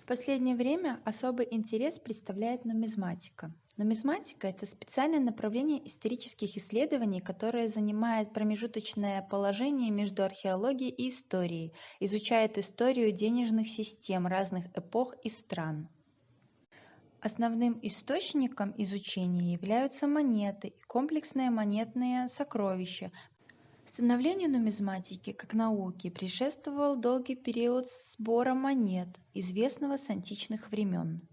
последнее время особый интерес представляет нумизматика. Нумизматика — это специальное направление исторических исследований, которое занимает промежуточное положение между археологией и историей, изучает историю денежных систем разных эпох и стран. Основным источником изучения являются монеты и комплексные монетные сокровища. Становлению нумизматики как науки предшествовал долгий период сбора монет, известного с античных времен.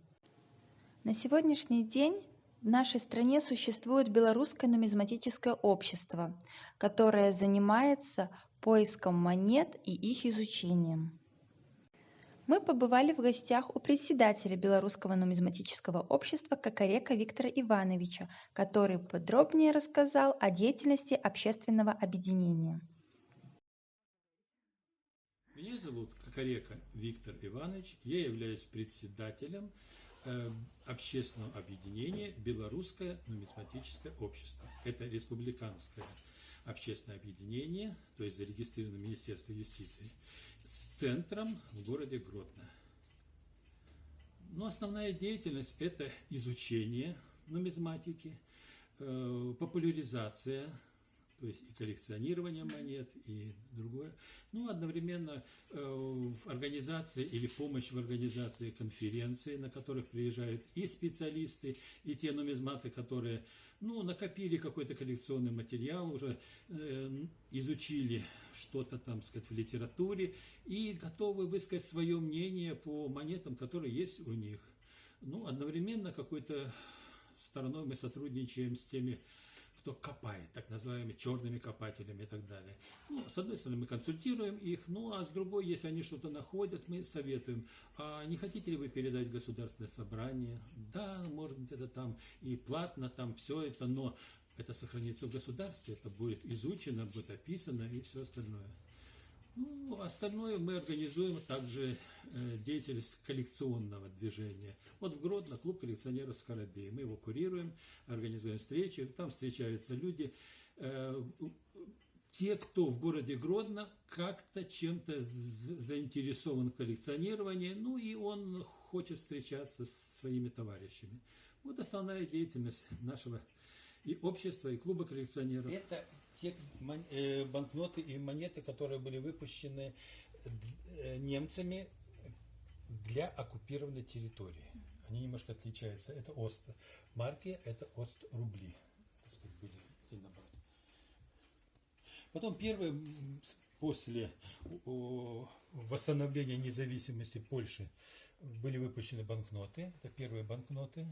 На сегодняшний день в нашей стране существует Белорусское нумизматическое общество, которое занимается поиском монет и их изучением. Мы побывали в гостях у председателя Белорусского нумизматического общества Кокорека Виктора Ивановича, который подробнее рассказал о деятельности общественного объединения. Меня зовут Кокорека Виктор Иванович, я являюсь председателем общественного объединения Белорусское нумизматическое общество. Это республиканское общественное объединение, то есть зарегистрировано в Министерстве юстиции, с центром в городе Гродно. Но основная деятельность – это изучение нумизматики, популяризация, то есть и коллекционирование монет, и другое. Ну, одновременно организация или помощь в организации конференций, на которых приезжают и специалисты, и те нумизматы, которые накопили какой-то коллекционный материал, уже изучили что-то там, сказать, в литературе и готовы высказать свое мнение по монетам, которые есть у них. Одновременно какой-то стороной мы сотрудничаем с теми, кто копает, так называемыми черными копателями и так далее. С одной стороны, мы консультируем их, а с другой, если они что-то находят, мы советуем. А не хотите ли вы передать в государственное собрание? Да, может быть, это там и платно, там все это, но это сохранится в государстве, это будет изучено, будет описано и все остальное. Остальное мы организуем также деятельность коллекционного движения. Вот в Гродно клуб коллекционеров «Скоробей». Мы его курируем, организуем встречи, там встречаются люди. Те, кто в городе Гродно как-то чем-то заинтересован в коллекционировании, и он хочет встречаться с своими товарищами. Вот основная деятельность нашего и общества, и клуба коллекционеров. Это те банкноты и монеты, которые были выпущены немцами для оккупированной территории. Они немножко отличаются. Это Ост-марки, это Ост-рубли. Так сказать, были и наоборот. Потом первые, после восстановления независимости Польши, были выпущены банкноты. Это первые банкноты,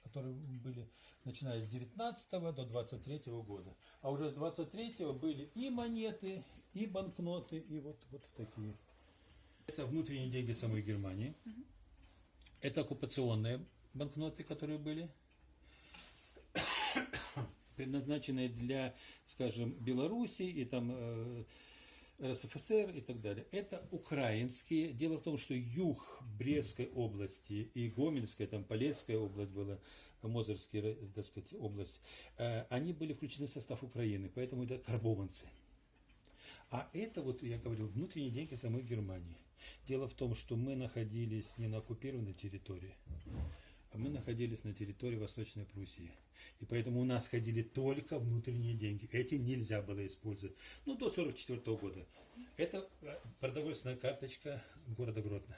которые были начиная с 19 до 23 года. А уже с 23 были и монеты, и банкноты, и вот такие. Это внутренние деньги самой Германии. Это оккупационные банкноты, которые были предназначенные для, скажем, Белоруссии и там РСФСР и так далее. Это украинские. Дело в том, что юг Брестской области и Гомельская, там Полесская область была, Мозырская, так сказать, область, они были включены в состав Украины, поэтому это карбованцы. А это, вот я говорил, внутренние деньги самой Германии. Дело в том, что мы находились не на оккупированной территории, а мы находились на территории Восточной Пруссии. И поэтому у нас ходили только внутренние деньги. Эти нельзя было использовать. До 1944 года. Это продовольственная карточка города Гродно.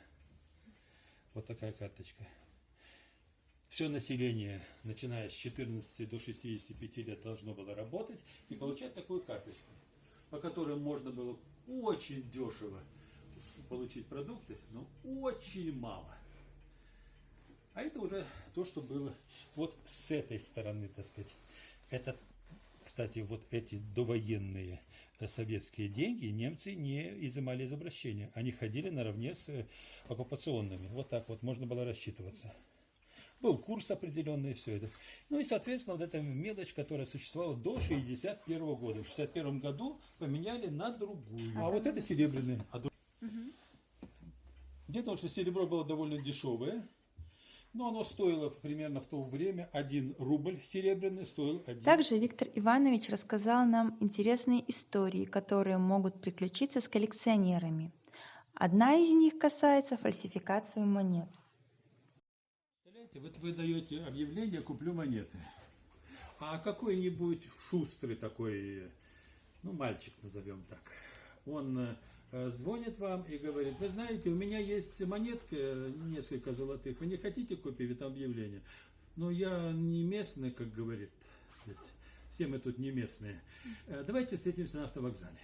Вот такая карточка. Все население, начиная с 14 до 65 лет, должно было работать и получать такую карточку, по которой можно было очень дешево получить продукты, но очень мало. А это уже то, что было вот с этой стороны, так сказать. Это, кстати, вот эти довоенные советские деньги немцы не изымали из обращения. Они ходили наравне с оккупационными. Вот так вот можно было рассчитываться. Был курс определенный и все это. И, соответственно, вот эта мелочь, которая существовала до 1961 года. В 1961 году поменяли на другую. А вот это серебряные. Где-то, что серебро было довольно дешевое. Но оно стоило примерно в то время 1 рубль серебряный стоил 1. Также Виктор Иванович рассказал нам интересные истории, которые могут приключиться с коллекционерами. Одна из них касается фальсификации монет. Представляете, вот вы даете объявление «Куплю монеты», а какой-нибудь шустрый такой, ну, мальчик назовем так, он звонит вам и говорит: вы знаете, у меня есть монетка, несколько золотых, вы не хотите купить это объявление? Ну, я не местный, как говорит, все мы тут не местные. Давайте встретимся на автовокзале.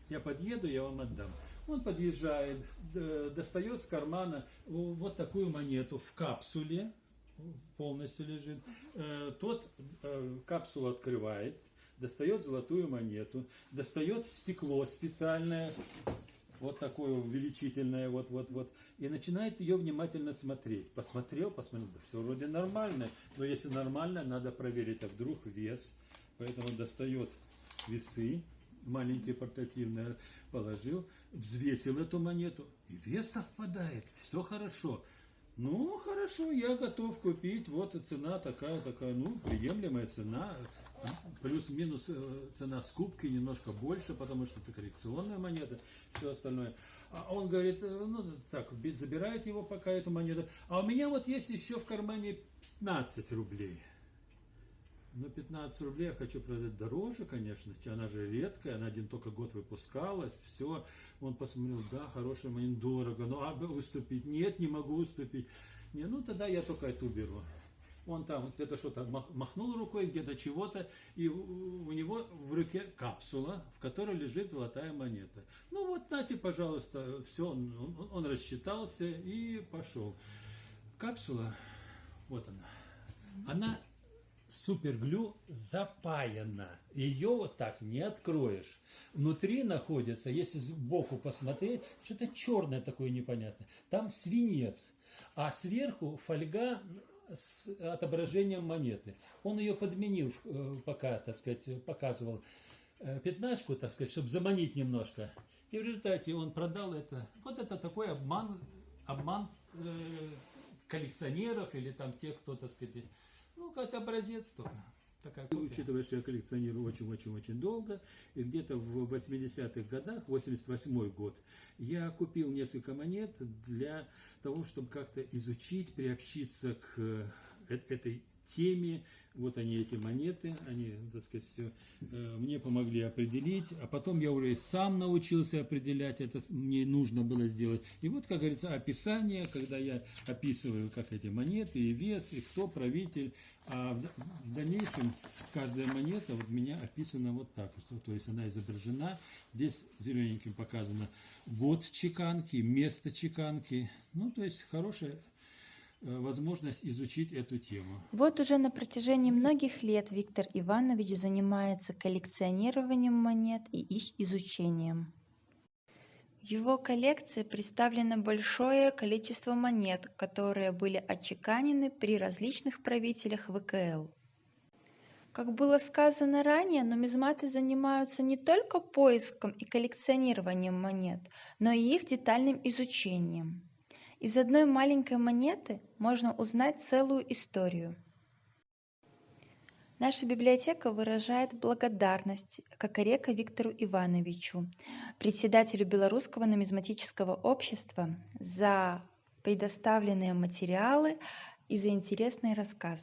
Я подъеду, я вам отдам. Он подъезжает, достает с кармана вот такую монету в капсуле, полностью лежит. Тот капсулу открывает, достает золотую монету, достает стекло специальное, вот такое увеличительное, вот, и начинает ее внимательно смотреть. Посмотрел, да все вроде нормально, но если нормально, надо проверить, а вдруг вес. Поэтому достает весы, маленькие портативные, положил, взвесил эту монету, и вес совпадает, все хорошо. Ну, хорошо, я готов купить, вот цена такая, ну, приемлемая цена, плюс-минус цена скупки немножко больше, потому что это коллекционная монета, все остальное. А он говорит: ну, так, забирает его пока эту монету, а у меня вот есть еще в кармане 15 рублей. Ну, 15 рублей я хочу продать дороже, конечно, она же редкая, она один только год выпускалась, все. Он посмотрел: да, хорошая монета, дорого, ну, а уступить? Нет, не могу уступить. Не, ну, тогда я только эту беру. Он там где-то что-то махнул рукой, где-то чего-то, и у него в руке капсула, в которой лежит золотая монета. Ну, вот, нате, пожалуйста, все, он рассчитался и пошел. Капсула, вот она суперглю запаяна. Ее вот так не откроешь. Внутри находится, если сбоку посмотреть, что-то черное такое непонятное. Там свинец, а сверху фольга с отображением монеты. Он ее подменил, пока, так сказать, показывал пятнашку, так сказать, чтобы заманить немножко. И в результате он продал это. Вот это такой обман коллекционеров или там тех, кто, так сказать, ну, как образец только. Учитывая, что я коллекционирую очень-очень-очень долго, и где-то в 80-х годах, 88-й год, я купил несколько монет для того, чтобы как-то изучить, приобщиться к этой теме. Вот они, эти монеты, они, так сказать, все мне помогли определить, а потом я уже сам научился определять, это мне нужно было сделать. И вот, как говорится, описание, когда я описываю, как эти монеты, и вес, и кто правитель, а в дальнейшем каждая монета вот у меня описана вот так, то есть она изображена, здесь зелененьким показано год чеканки, место чеканки, ну, то есть хорошая возможность изучить эту тему. Вот уже на протяжении многих лет Виктор Иванович занимается коллекционированием монет и их изучением. В его коллекции представлено большое количество монет, которые были отчеканены при различных правителях ВКЛ. Как было сказано ранее, нумизматы занимаются не только поиском и коллекционированием монет, но и их детальным изучением. Из одной маленькой монеты можно узнать целую историю. Наша библиотека выражает благодарность Кокорека Виктору Ивановичу, председателю Белорусского нумизматического общества, за предоставленные материалы и за интересный рассказ.